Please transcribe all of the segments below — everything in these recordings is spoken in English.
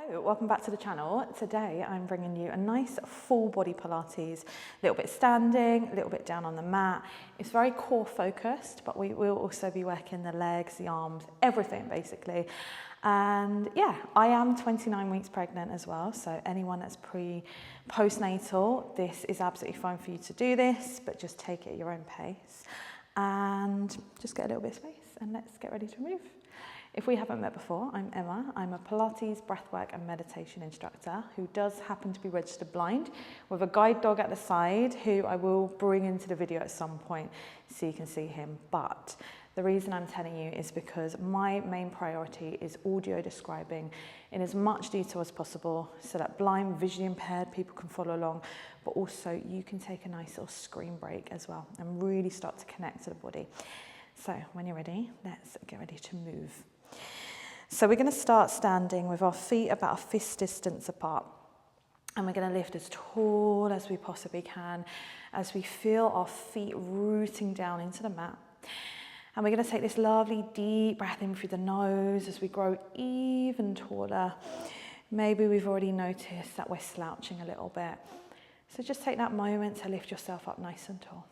Hello, welcome back to the channel. Today I'm bringing you a nice full body Pilates, a little bit standing, a little bit down on the mat. It's very core focused, but we will also be working the legs, the arms, everything basically. And yeah, I am 29 weeks pregnant as well, so anyone that's postnatal, this is absolutely fine for you to do this, but just take it at your own pace and just get a little bit of space, and let's get ready to move. If we haven't met before, I'm Emma. I'm a Pilates, breathwork and meditation instructor who does happen to be registered blind with a guide dog at the side who I will bring into the video at some point so you can see him. But the reason I'm telling you is because my main priority is audio describing in as much detail as possible so that blind, visually impaired people can follow along, but also you can take a nice little screen break as well and really start to connect to the body. So when you're ready, let's get ready to move. So we're going to start standing with our feet about a fist distance apart, and we're going to lift as tall as we possibly can as we feel our feet rooting down into the mat. And we're going to take this lovely deep breath in through the nose as we grow even taller. Maybe we've already noticed that we're slouching a little bit. So just take that moment to lift yourself up nice and tall.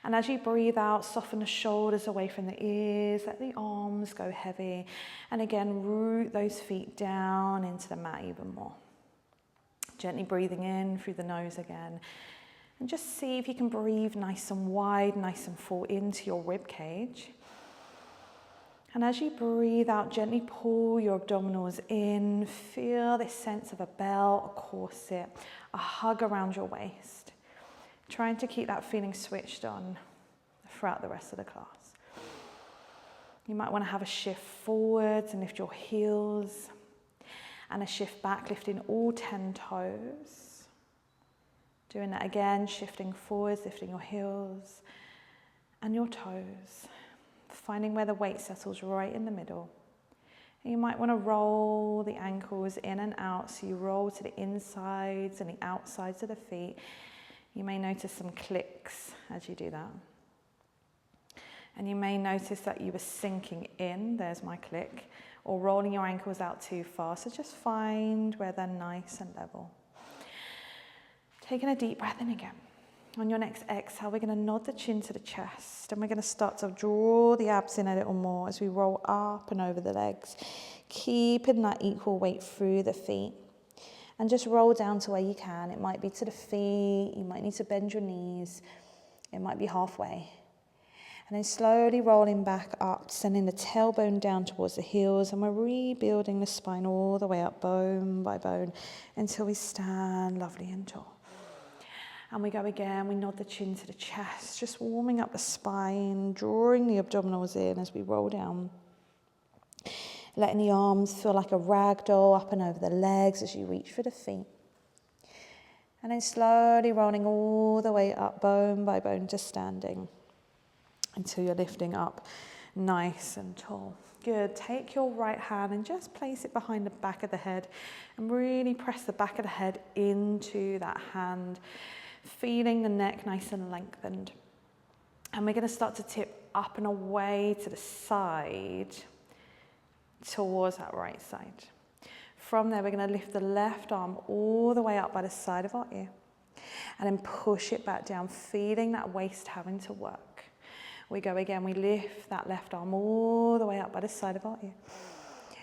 And as you breathe out, soften the shoulders away from the ears, let the arms go heavy. And again, root those feet down into the mat even more. Gently breathing in through the nose again. And just see if you can breathe nice and wide, nice and full into your rib cage. And as you breathe out, gently pull your abdominals in. Feel this sense of a belt, a corset, a hug around your waist. Trying to keep that feeling switched on throughout the rest of the class. You might want to have a shift forwards and lift your heels, and a shift back, lifting all 10 toes. Doing that again, shifting forwards, lifting your heels and your toes, finding where the weight settles right in the middle. And you might want to roll the ankles in and out, so you roll to the insides and the outsides of the feet. You may notice some clicks as you do that. And you may notice that you were sinking in, there's my click, or rolling your ankles out too far. So just find where they're nice and level. Taking a deep breath in again. On your next exhale, we're going to nod the chin to the chest, and we're going to start to draw the abs in a little more as we roll up and over the legs, keeping that equal weight through the feet. And just roll down to where you can. It might be to the feet, you might need to bend your knees, it might be halfway. And then slowly rolling back up, sending the tailbone down towards the heels, and we're rebuilding the spine all the way up, bone by bone, until we stand lovely and tall. And we go again, we nod the chin to the chest, just warming up the spine, drawing the abdominals in as we roll down. Letting the arms feel like a rag doll up and over the legs as you reach for the feet. And then slowly rolling all the way up, bone by bone, to standing until you're lifting up nice and tall. Good. Take your right hand and just place it behind the back of the head and really press the back of the head into that hand, feeling the neck nice and lengthened. And we're going to start to tip up and away to the side, towards that right side. From there, we're going to lift the left arm all the way up by the side of our ear and then push it back down, feeling that waist having to work. We go again, we lift that left arm all the way up by the side of our ear.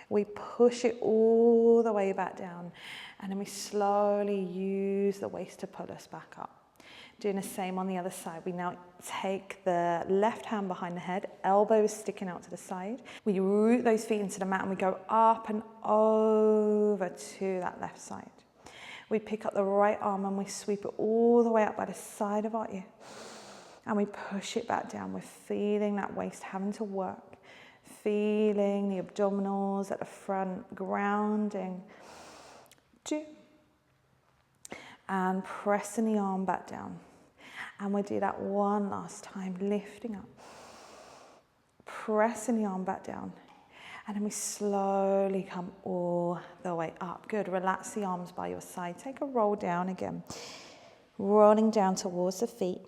We push it all the way back down, and then we slowly use the waist to pull us back up. Doing the same on the other side. We now take the left hand behind the head, elbows sticking out to the side. We root those feet into the mat and we go up and over to that left side. We pick up the right arm and we sweep it all the way up by the side of our ear. And we push it back down. We're feeling that waist having to work. Feeling the abdominals at the front, grounding. 2. And pressing the arm back down. And we'll do that one last time, lifting up. Pressing the arm back down. And then we slowly come all the way up. Good, relax the arms by your side. Take a roll down again. Rolling down towards the feet.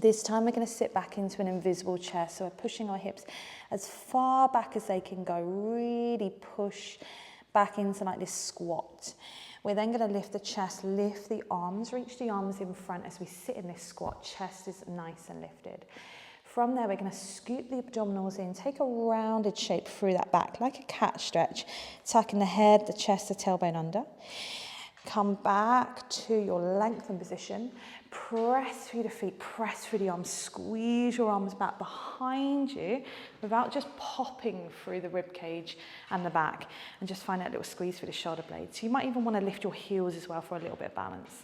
This time we're going to sit back into an invisible chair. So we're pushing our hips as far back as they can go. Really push back into like this squat. We're then going to lift the chest, lift the arms, reach the arms in front as we sit in this squat. Chest is nice and lifted. From there, we're going to scoop the abdominals in, take a rounded shape through that back, like a cat stretch, tucking the head, the chest, the tailbone under. Come back to your lengthened position. Press through the feet, press through the arms, squeeze your arms back behind you without just popping through the rib cage and the back, and just find that little squeeze through the shoulder blades. So you might even want to lift your heels as well for a little bit of balance.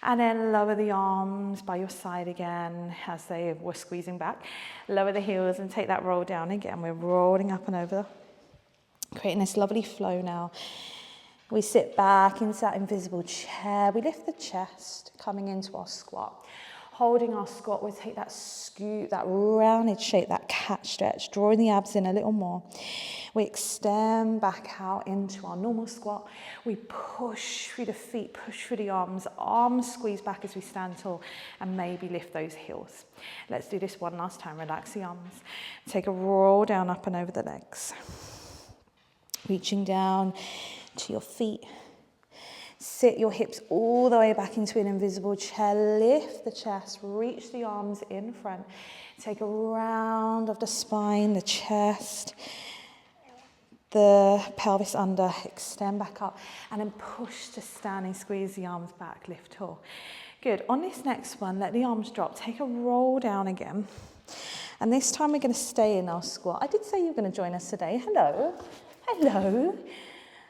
And then lower the arms by your side again as they were squeezing back. Lower the heels and take that roll down again. We're rolling up and over, creating this lovely flow now. We sit back into that invisible chair. We lift the chest, coming into our squat. Holding our squat, we'll take that scoop, that rounded shape, that cat stretch, drawing the abs in a little more. We extend back out into our normal squat. We push through the feet, push through the arms squeeze back as we stand tall, and maybe lift those heels. Let's do this one last time. Relax the arms. Take a roll down, up and over the legs. Reaching down to your feet. Sit your hips all the way back into an invisible chair. Lift the chest, reach the arms in front. Take a round of the spine, the chest, the pelvis under. Extend back up and then push to standing. Squeeze the arms back, lift tall. Good. On this next one, let the arms drop. Take a roll down again. And this time we're going to stay in our squat. I did say you were going to join us today. Hello. Hello.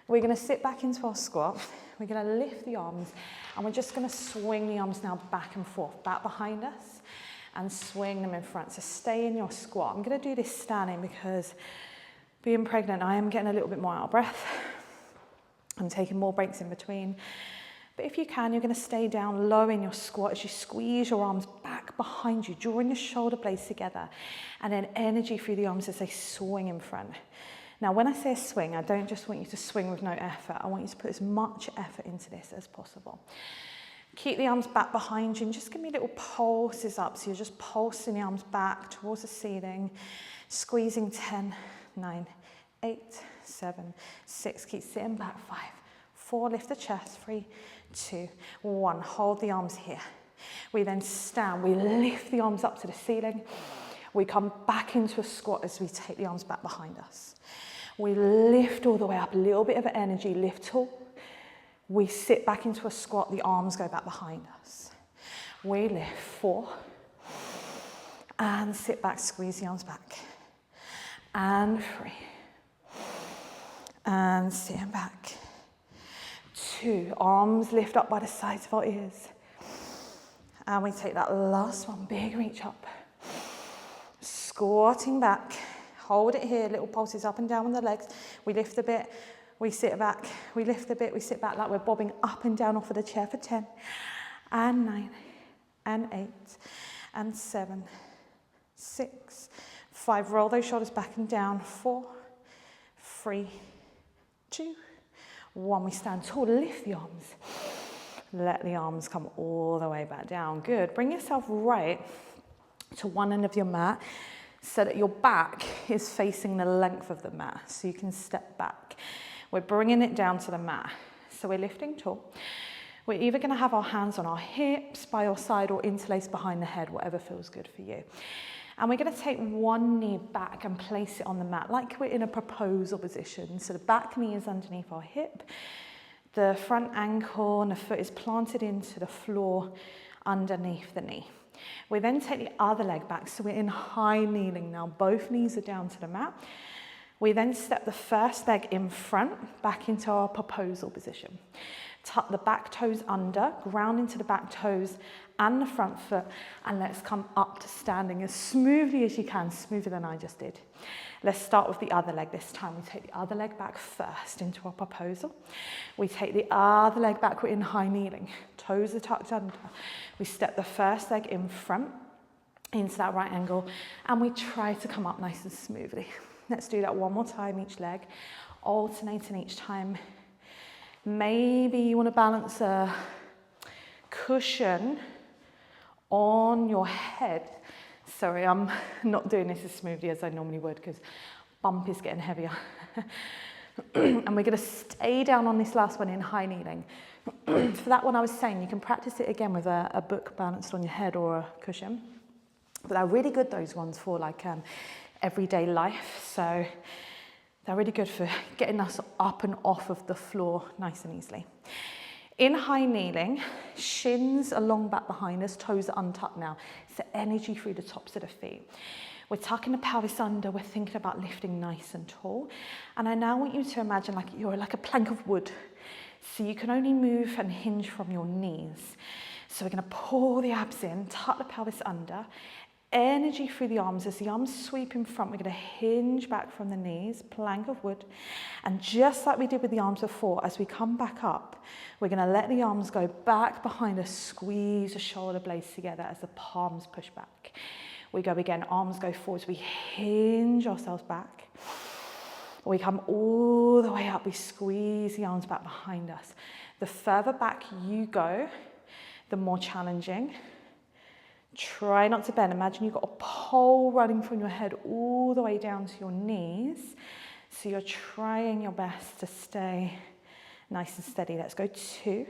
We're going to sit back into our squat. We're going to lift the arms, and we're just going to swing the arms now back and forth, back behind us, and swing them in front. So stay in your squat. I'm going to do this standing because being pregnant, I am getting a little bit more out of breath. I'm taking more breaks in between. But if you can, you're going to stay down low in your squat as you squeeze your arms back behind you, drawing the shoulder blades together, and then energy through the arms as they swing in front. Now, when I say a swing, I don't just want you to swing with no effort. I want you to put as much effort into this as possible. Keep the arms back behind you and just give me little pulses up. So you're just pulsing the arms back towards the ceiling, squeezing 10, 9, 8, 7, 6. Keep sitting back. 5, 4. Lift the chest. 3, 2, 1. Hold the arms here. We then stand. We lift the arms up to the ceiling. We come back into a squat as we take the arms back behind us. We lift all the way up, a little bit of energy, lift tall. We sit back into a squat, the arms go back behind us. We lift 4. And sit back, squeeze the arms back. And 3. And sitting back. 2, arms lift up by the sides of our ears. And we take that last one, big reach up. Squatting back, hold it here, little pulses up and down on the legs. We lift a bit, we sit back, we lift a bit, we sit back like we're bobbing up and down off of the chair for 10, and 9, and 8, and 7, 6, 5. Roll those shoulders back and down. 4, 3, 2, 1. We stand tall, lift the arms. Let the arms come all the way back down. Good. Bring yourself right to one end of your mat, so that your back is facing the length of the mat, so you can step back. We're bringing it down to the mat. So we're lifting tall. We're either going to have our hands on our hips, by your side, or interlaced behind the head, whatever feels good for you. And we're going to take one knee back and place it on the mat, like we're in a proposal position. So the back knee is underneath our hip. The front ankle and the foot is planted into the floor underneath the knee. We then take the other leg back, so we're in high kneeling now. Both knees are down to the mat. We then step the first leg in front, back into our proposal position. Tuck the back toes under, ground into the back toes and the front foot, and let's come up to standing as smoothly as you can, smoother than I just did. Let's start with the other leg this time. We take the other leg back first into our proposal. We take the other leg back, we're in high kneeling. Toes are tucked under. We step the first leg in front into that right angle, and we try to come up nice and smoothly. Let's do that one more time, each leg, alternating each time. Maybe you want to balance a cushion on your head. Sorry, I'm not doing this as smoothly as I normally would because bump is getting heavier. And we're going to stay down on this last one in high kneeling. For that one I was saying, you can practice it again with a book balanced on your head or a cushion. But they're really good, those ones, for like everyday life. So they're really good for getting us up and off of the floor nice and easily. In high kneeling, shins are long back behind us, toes are untucked now. So energy through the tops of the feet. We're tucking the pelvis under, we're thinking about lifting nice and tall. And I now want you to imagine like you're like a plank of wood. So you can only move and hinge from your knees. So we're going to pull the abs in, tuck the pelvis under, energy through the arms. As the arms sweep in front, we're going to hinge back from the knees, plank of wood. And just like we did with the arms before, as we come back up, we're going to let the arms go back behind us, squeeze the shoulder blades together as the palms push back. We go again, arms go forwards, we hinge ourselves back. We come all the way up, we squeeze the arms back behind us. The further back you go, the more challenging. Try not to bend. Imagine you've got a pole running from your head all the way down to your knees. So you're trying your best to stay nice and steady. Let's go 2.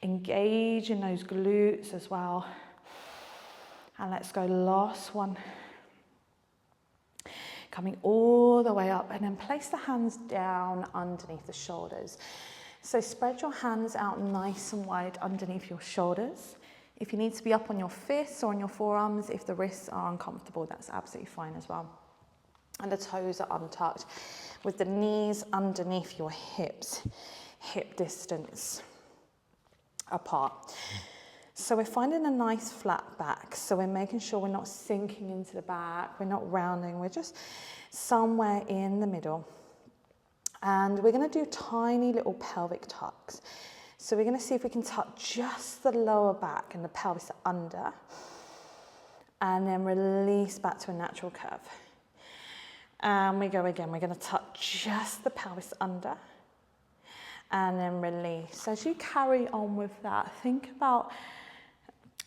Engage in those glutes as well. And let's go last one. Coming all the way up, and then place the hands down underneath the shoulders. So spread your hands out nice and wide underneath your shoulders. If you need to be up on your fists or on your forearms, if the wrists are uncomfortable, that's absolutely fine as well. And the toes are untucked with the knees underneath your hips, hip distance apart. So we're finding a nice flat back. So we're making sure we're not sinking into the back, we're not rounding, we're just somewhere in the middle. And we're going to do tiny little pelvic tucks. So we're going to see if we can tuck just the lower back and the pelvis under, and then release back to a natural curve. And we go again, we're going to tuck just the pelvis under, and then release. As you carry on with that, think about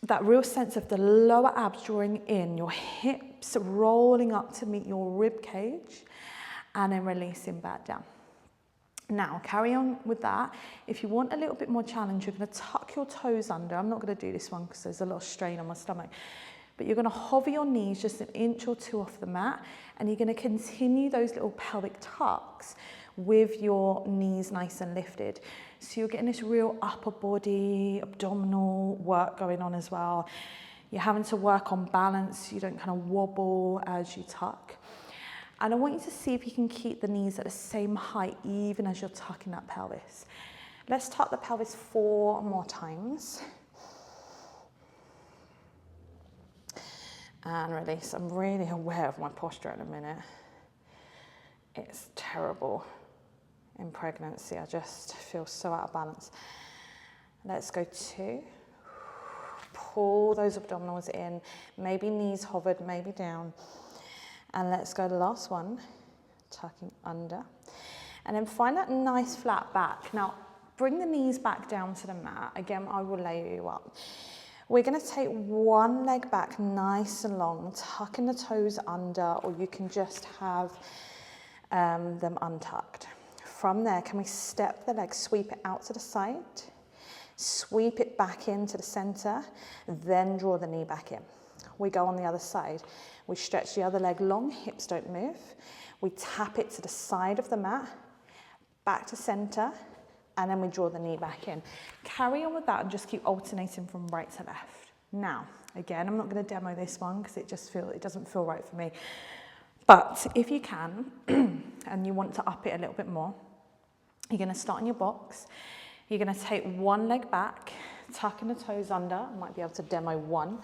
that real sense of the lower abs drawing in, your hips rolling up to meet your rib cage, and then releasing back down. Now, carry on with that. If you want a little bit more challenge, you're going to tuck your toes under. I'm not going to do this one because there's a lot of strain on my stomach. But you're going to hover your knees just an inch or 2 off the mat, and you're going to continue those little pelvic tucks with your knees nice and lifted. So you're getting this real upper body, abdominal work going on as well. You're having to work on balance. You don't kind of wobble as you tuck. And I want you to see if you can keep the knees at the same height even as you're tucking that pelvis. Let's tuck the pelvis 4 more times. And release. I'm really aware of my posture in a minute. It's terrible in pregnancy. I just feel so out of balance. Let's go 2. Pull those abdominals in. Maybe knees hovered, maybe down. And let's go to the last one, tucking under. And then find that nice flat back. Now, bring the knees back down to the mat. Again, I will lay you up. We're going to take one leg back nice and long, tucking the toes under, or you can just have them untucked. From there, can we step the leg, sweep it out to the side, sweep it back into the center, then draw the knee back in. We go on the other side. We stretch the other leg long, hips don't move. We tap it to the side of the mat, back to center, and then we draw the knee back in. Carry on with that and just keep alternating from right to left. Now, again, I'm not going to demo this one because it doesn't feel right for me. But if you can, and you want to up it a little bit more, you're going to start in your box. You're going to take one leg back, tucking the toes under. I might be able to demo one.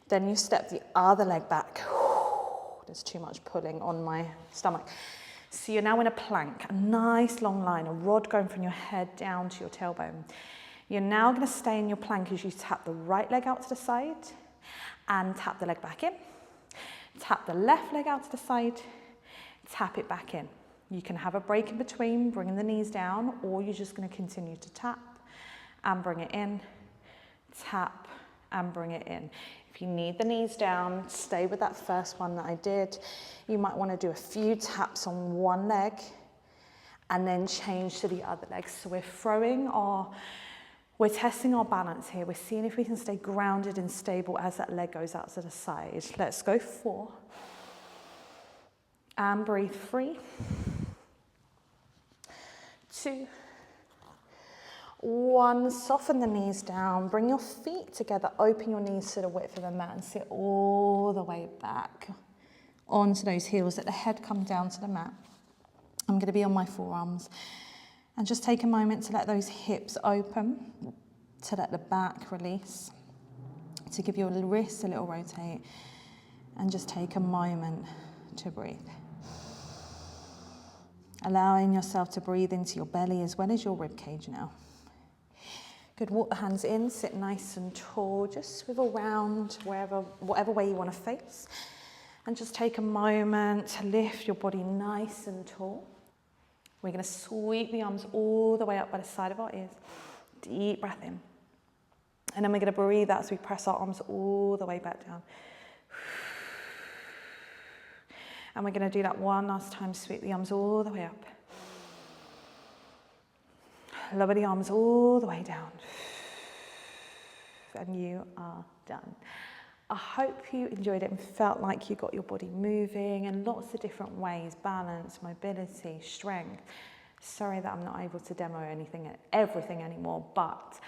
Then you step the other leg back. There's too much pulling on my stomach. So you're now in a plank, a nice long line, a rod going from your head down to your tailbone. You're now going to stay in your plank as you tap the right leg out to the side and tap the leg back in. Tap the left leg out to the side, tap it back in. You can have a break in between, bringing the knees down, or you're just going to continue to tap and bring it in, tap and bring it in. If you need the knees down, stay with that first one that I did. You might want to do a few taps on one leg and then change to the other leg. So we're testing our balance here. We're seeing if we can stay grounded and stable as that leg goes out to the side. Let's go 4. And breathe 3, 2, 1. Soften the knees down. Bring your feet together. Open your knees to the width of the mat and sit all the way back onto those heels. Let the head come down to the mat. I'm going to be on my forearms. And just take a moment to let those hips open, to let the back release, to give your wrists a little rotate, and just take a moment to breathe. Allowing yourself to breathe into your belly as well as your rib cage now. Good, walk the hands in, sit nice and tall, just swivel around whatever way you want to face. And just take a moment to lift your body nice and tall. We're going to sweep the arms all the way up by the side of our ears. Deep breath in. And then we're going to breathe out as we press our arms all the way back down. And we're going to do that one last time. Sweep the arms all the way up. Lower the arms all the way down. And you are done. I hope you enjoyed it and felt like you got your body moving in lots of different ways. Balance, mobility, strength. Sorry that I'm not able to demo everything anymore, but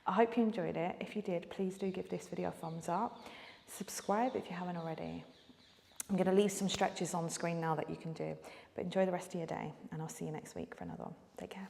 I hope you enjoyed it. If you did, please do give this video a thumbs up. Subscribe if you haven't already. I'm going to leave some stretches on screen now that you can do. But enjoy the rest of your day, and I'll see you next week for another one. Take care.